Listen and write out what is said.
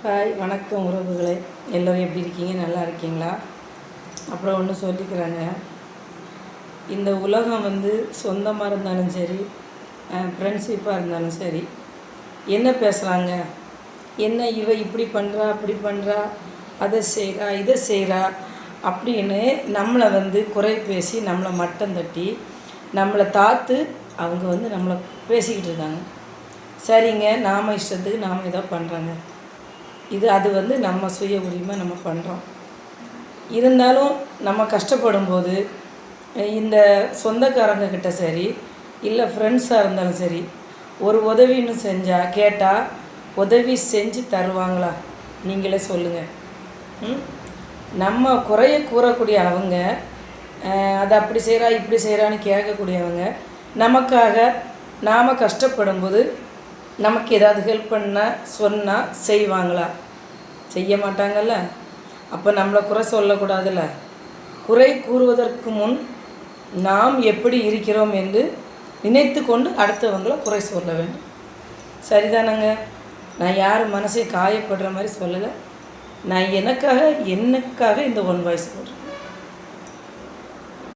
Hi, வணக்கம் உறவுகளே. எல்லோரும் எப்படி இருக்கீங்க? நல்லா இருக்கீங்களா? அப்புறம் ஒன்று சொல்லிக்கிறாங்க, இந்த உலகம் சொந்தமாக இருந்தாலும் சரி, ஃப்ரெண்ட்ஷிப்பாக இருந்தாலும் சரி, என்ன பேசுகிறாங்க, என்ன இவ இப்படி பண்ணுறா, அப்படி பண்ணுறா, அதை செய்கிறா, இதை செய்கிறா அப்படின்னு நம்மளை குறை பேசி, நம்மளை மட்டம் தட்டி, நம்மளை தாத்து அவங்க நம்மளை பேசிக்கிட்டு இருக்காங்க. சரிங்க, நாம் இஷ்டத்துக்கு நாம் இதை பண்ணுறாங்க. அது நம்ம சுய உரிமை நம்ம பண்ணுறோம். இருந்தாலும் நம்ம கஷ்டப்படும்போது இந்த சொந்தக்காரங்க கிட்ட சரி, இல்லை ஃப்ரெண்ட்ஸாக இருந்தாலும் சரி, ஒரு உதவின்னு கேட்டால் உதவி செஞ்சு தருவாங்களா? நீங்களே சொல்லுங்கள். நம்ம குறைய கூறக்கூடிய அவங்க, அதை அப்படி செய்கிறா இப்படி செய்கிறான்னு கேட்கக்கூடியவங்க, நமக்காக நாம் கஷ்டப்படும்போது நமக்கு ஏதாவது ஹெல்ப் பண்ணால் சொன்னால் செய்வாங்களா? செய்ய மாட்டாங்கல்ல. அப்போ நம்மளை குறை சொல்லக்கூடாதுல்ல. குறை கூறுவதற்கு முன் நாம் எப்படி இருக்கிறோம் என்று நினைத்து கொண்டு அடுத்தவங்களை குறை சொல்ல வேண்டும். சரிதானங்க? நான் யார் மனசை காயப்படுற மாதிரி சொல்லலை. நான் எனக்காக இந்த ஒன் வாய்ஸ் போடுறேன்.